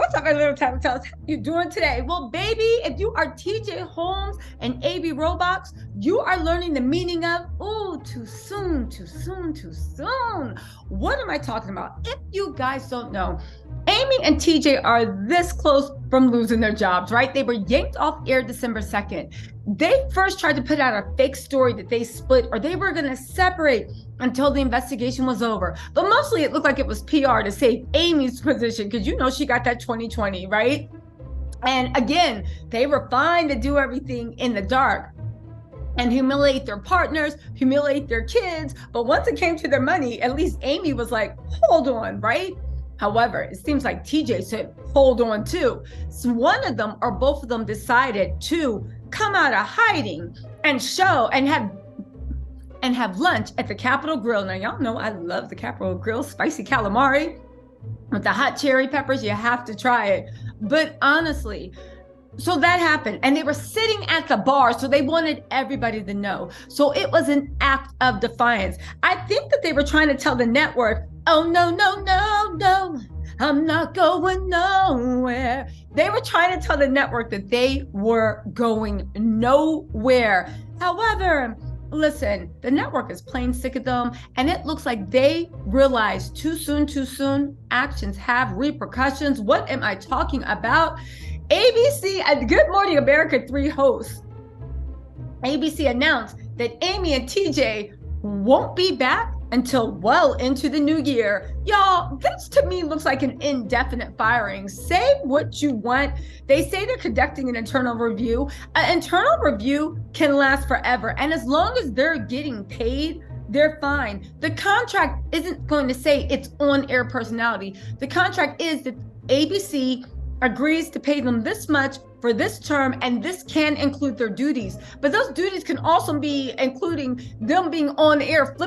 What's up, my little TisaTells? How you doing today? Well, baby, if you are TJ Holmes and AB Robach, you are learning the meaning of, ooh, too soon, too soon, too soon. What am I talking about? If you guys don't know, Amy and TJ are this close from losing their jobs, right? They were yanked off air December 2nd. They first tried to put out a fake story that they split or they were going to separate until the investigation was over. But mostly it looked like it was PR to save Amy's position because you know she got that 2020, right? And again, they were fine to do everything in the dark and humiliate their partners, humiliate their kids. But once it came to their money, at least Amy was like, hold on, right? However, it seems like TJ said, hold on too. So one of them or both of them decided to come out of hiding and show and have lunch at the Capitol Grill. Now, y'all know I love the Capitol Grill, spicy calamari with the hot cherry peppers. You have to try it. But honestly, so that happened. And they were sitting at the bar, so they wanted everybody to know. So it was an act of defiance. I think that they were trying to tell the network, oh, no, no, no, no, I'm not going nowhere. They were trying to tell the network that they were going nowhere. However, listen, the network is plain sick of them, and it looks like they realized too soon, actions have repercussions. What am I talking about? ABC and Good Morning America 3 hosts, ABC announced that Amy and TJ won't be back until well into the new year. Y'all, this to me looks like an indefinite firing. Say what you want. They say they're conducting an internal review. An internal review can last forever. And as long as they're getting paid, they're fine. The contract isn't going to say it's on-air personality. The contract is that ABC agrees to pay them this much for this term, and this can include their duties. But those duties can also be including them being on air,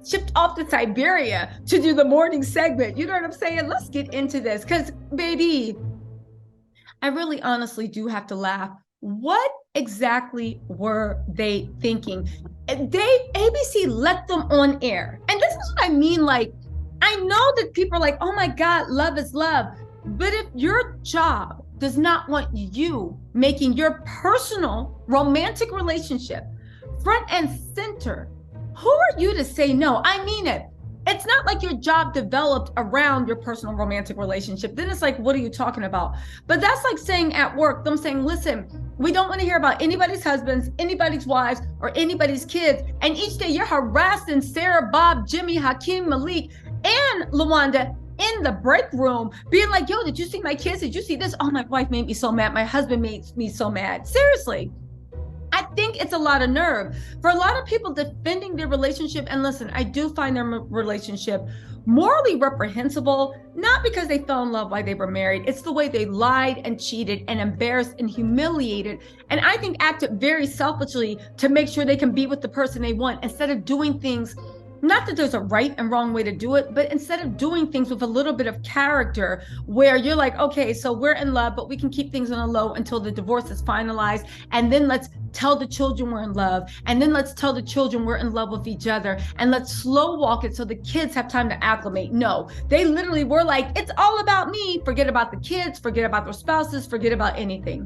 shipped off to Siberia to do the morning segment. You know what I'm saying? Let's get into this because, baby, I really honestly do have to laugh. What exactly were they thinking? ABC let them on air. And this is what I mean. Like, I know that people are like, oh my God, love is love. But if your job does not want you making your personal romantic relationship front and center, who are you to say no? I mean it. It's not like your job developed around your personal romantic relationship. Then it's like, what are you talking about? But that's like saying at work, them saying, listen, we don't want to hear about anybody's husbands, anybody's wives, or anybody's kids. And each day you're harassing Sarah, Bob, Jimmy, Hakeem, Malik, and LaWanda in the break room, being like, yo, did you see my kids? Did you see this? Oh, my wife made me so mad. My husband made me so mad. Seriously. I think it's a lot of nerve for a lot of people defending their relationship. And listen, I do find their relationship morally reprehensible, not because they fell in love while they were married. It's the way they lied and cheated and embarrassed and humiliated. And I think acted very selfishly to make sure they can be with the person they want instead of doing things. Not that there's a right and wrong way to do it, but instead of doing things with a little bit of character where you're like, okay, so we're in love, but we can keep things on a low until the divorce is finalized. And then let's tell the children we're in love. And then let's tell the children we're in love with each other. And let's slow walk it so the kids have time to acclimate. No, they literally were like, it's all about me. Forget about the kids, forget about their spouses, forget about anything.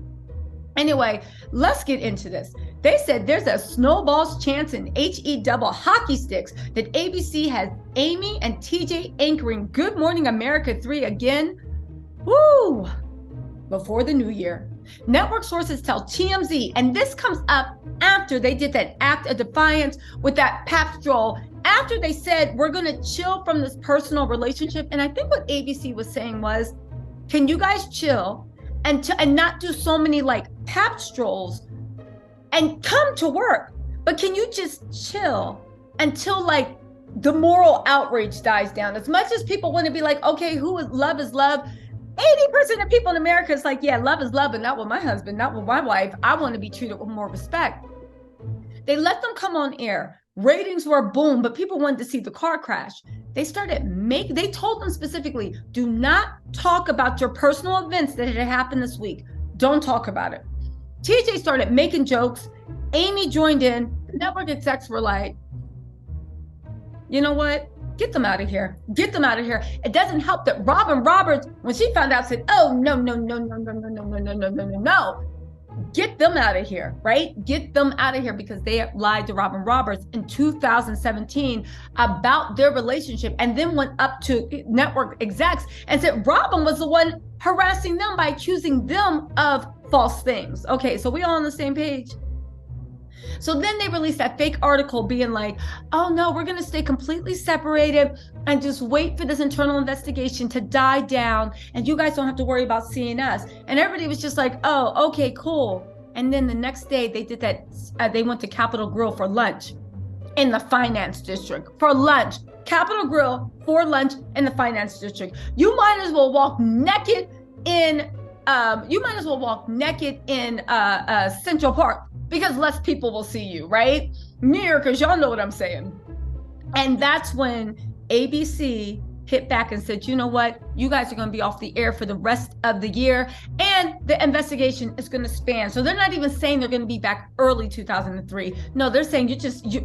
Anyway, let's get into this. They said there's a snowball's chance in HE double hockey sticks that ABC has Amy and TJ anchoring Good Morning America 3 again. Woo! Before the new year. Network sources tell TMZ, and this comes up after they did that act of defiance with that pap stroll, after they said, we're going to chill from this personal relationship. And I think what ABC was saying was, can you guys chill and not do so many like pap strolls and come to work, but can you just chill until like the moral outrage dies down? As much as people want to be like, okay, who is love is love, 80% of people in America is like, yeah, love is love, but not with my husband, not with my wife. I want to be treated with more respect. They let them come on air. Ratings were boom, but people wanted to see the car crash. They told them specifically, do not talk about your personal events that had happened this week. Don't talk about it. TJ started making jokes. Amy joined in. The network execs were like, you know what? Get them out of here. Get them out of here. It doesn't help that Robin Roberts, when she found out, said, oh, no, no, no, no, no, no, no, no, no, no, no, no, no. Get them out of here, right? Get them out of here, because they lied to Robin Roberts in 2017 about their relationship, and then went up to network execs and said Robin was the one harassing them by accusing them of false things. Okay, so we all on the same page? So then they released that fake article being like, oh no, we're going to stay completely separated and just wait for this internal investigation to die down, and you guys don't have to worry about seeing us. And everybody was just like, oh, okay, cool. And then the next day they did that. They went to Capitol Grill for lunch in the finance district for lunch. Capitol Grill for lunch in the finance district. You might as well walk naked in Central Park, because less people will see you, right? New Yorkers, y'all know what I'm saying. And that's when ABC hit back and said, you know what? You guys are going to be off the air for the rest of the year, and the investigation is going to span. So they're not even saying they're going to be back early 2003. No, they're saying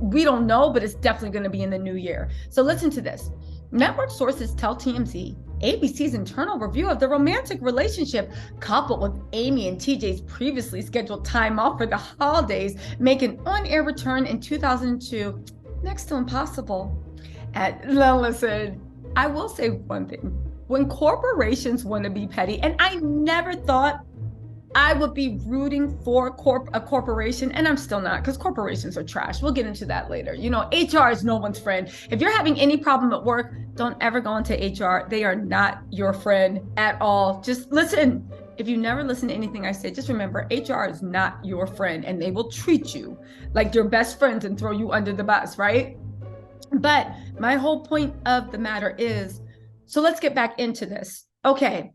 we don't know, but it's definitely going to be in the new year. So listen to this. Network sources tell TMZ ABC's internal review of the romantic relationship, coupled with Amy and TJ's previously scheduled time off for the holidays, make an on-air return in 2002 next to impossible. Now listen, I will say one thing. When corporations want to be petty, and I never thought I would be rooting for a corporation, and I'm still not, because corporations are trash. We'll get into that later. You know, HR is no one's friend. If you're having any problem at work, don't ever go into HR. They are not your friend at all. Just listen. If you never listen to anything I say, just remember, HR is not your friend, and they will treat you like your best friends and throw you under the bus, right? But my whole point of the matter is, so let's get back into this. Okay.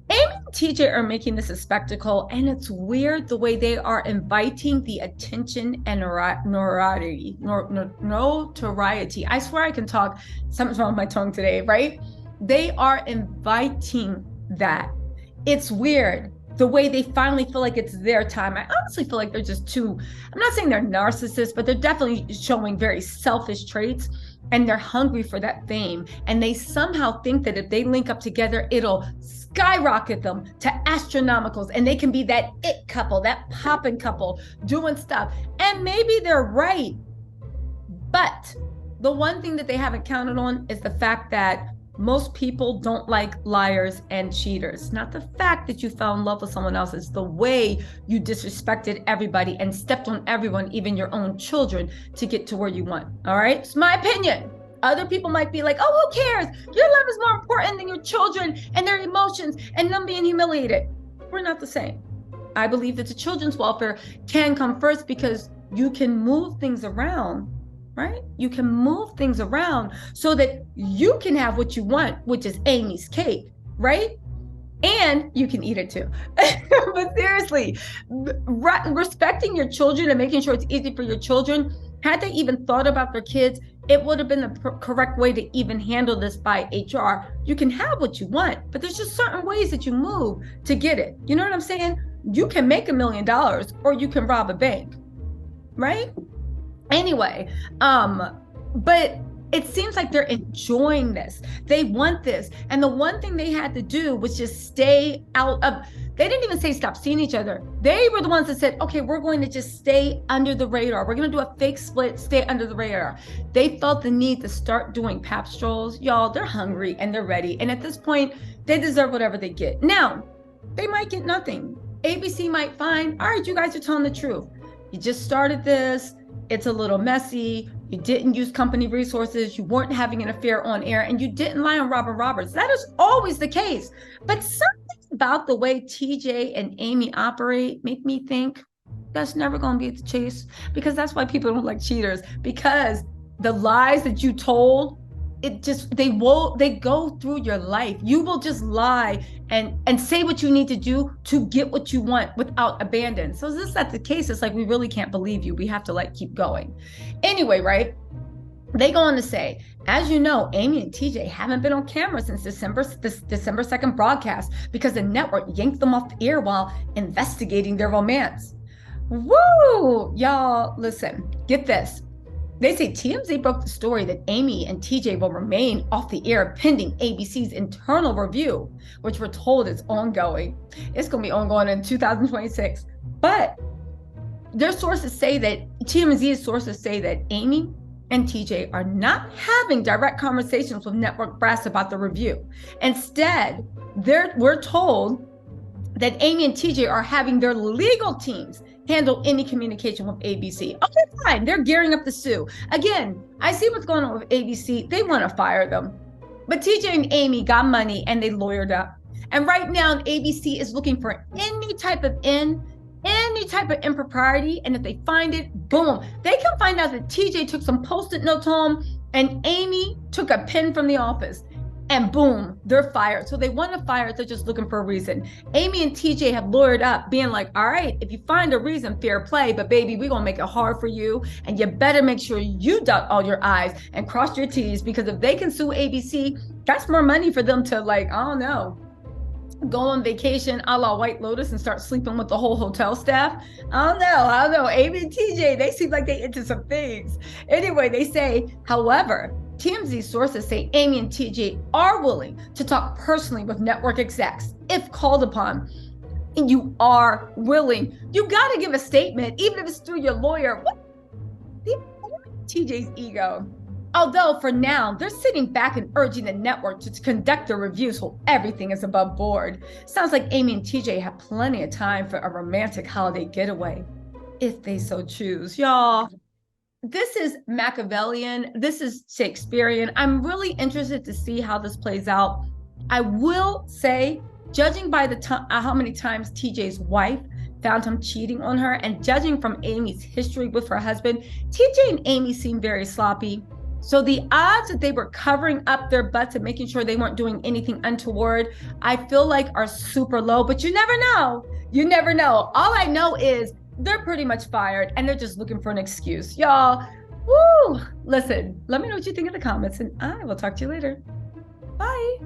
Amy and TJ are making this a spectacle, and it's weird the way they are inviting the attention and notoriety. I swear I can talk. Something's wrong with my tongue today, right? They are inviting that. It's weird the way they finally feel like it's their time. I honestly feel like they're just too, I'm not saying they're narcissists, but they're definitely showing very selfish traits. And they're hungry for that fame. And they somehow think that if they link up together, it'll skyrocket them to astronomicals, and they can be that it couple, that poppin' couple doing stuff. And maybe they're right. But the one thing that they haven't counted on is the fact that most people don't like liars and cheaters. Not the fact that you fell in love with someone else, it's the way you disrespected everybody and stepped on everyone, even your own children, to get to where you want. All right, it's my opinion. Other people might be like, oh, who cares? Your love is more important than your children and their emotions and them being humiliated. We're not the same. I believe that the children's welfare can come first, because you can move things around, right? You can move things around so that you can have what you want, which is Amy's cake, right? And you can eat it too. But seriously, respecting your children and making sure it's easy for your children, had they even thought about their kids, it would have been the correct way to even handle this by HR. You can have what you want, but there's just certain ways that you move to get it. You know what I'm saying? You can make $1 million, or you can rob a bank, right? Anyway, but it seems like they're enjoying this. They want this. And the one thing they had to do was just stay out of, they didn't even say stop seeing each other. They were the ones that said, okay, we're going to just stay under the radar. We're going to do a fake split, stay under the radar. They felt the need to start doing pap strolls. Y'all, they're hungry and they're ready. And at this point, they deserve whatever they get. Now, they might get nothing. ABC might find, all right, you guys are telling the truth. You just started this. It's a little messy. You didn't use company resources. You weren't having an affair on air, and you didn't lie on Robin Roberts. That is always the case. But something about the way TJ and Amy operate make me think that's never going to be the case, because that's why people don't like cheaters, because the lies that you told, they go through your life. You will just lie and say what you need to do to get what you want without abandon. So this is not the case. It's like, we really can't believe you. We have to keep going. Anyway, right? They go on to say, as you know, Amy and TJ haven't been on camera since December 2nd broadcast, because the network yanked them off the air while investigating their romance. Woo! Y'all, listen, get this. They say TMZ broke the story that Amy and TJ will remain off the air pending ABC's internal review, which we're told is ongoing. It's going to be ongoing in 2026. But their sources say that, TMZ's sources say that Amy and TJ are not having direct conversations with network brass about the review. Instead, we're told that Amy and TJ are having their legal teams handle any communication with ABC. Okay, fine. They're gearing up to sue. Again, I see what's going on with ABC. They want to fire them. But TJ and Amy got money and they lawyered up. And right now, ABC is looking for any type of impropriety. And if they find it, boom, they can find out that TJ took some Post-it notes home and Amy took a pen from the office. And boom, they're fired. So they want to fire, they're just looking for a reason. Amy and TJ have lawyered up, being like, all right, if you find a reason, fair play, but baby, we're going to make it hard for you. And you better make sure you dot all your I's and cross your T's, because if they can sue ABC, that's more money for them to, like, I don't know, go on vacation a la White Lotus and start sleeping with the whole hotel staff. I don't know. Amy and TJ, they seem like they into some things. Anyway, they say, however, TMZ sources say Amy and TJ are willing to talk personally with network execs if called upon. And you are willing. You got to give a statement, even if it's through your lawyer. What? TJ's ego. Although for now, they're sitting back and urging the network to conduct the review so everything is above board. Sounds like Amy and TJ have plenty of time for a romantic holiday getaway, if they so choose. Y'all, this is Machiavellian. This is Shakespearean. I'm really interested to see how this plays out. I will say, judging by how many times TJ's wife found him cheating on her, and judging from Amy's history with her husband, TJ and Amy seem very sloppy. So the odds that they were covering up their butts and making sure they weren't doing anything untoward, I feel like are super low, but you never know. You never know. All I know is they're pretty much fired and they're just looking for an excuse. Y'all, woo! Listen, let me know what you think in the comments and I will talk to you later. Bye.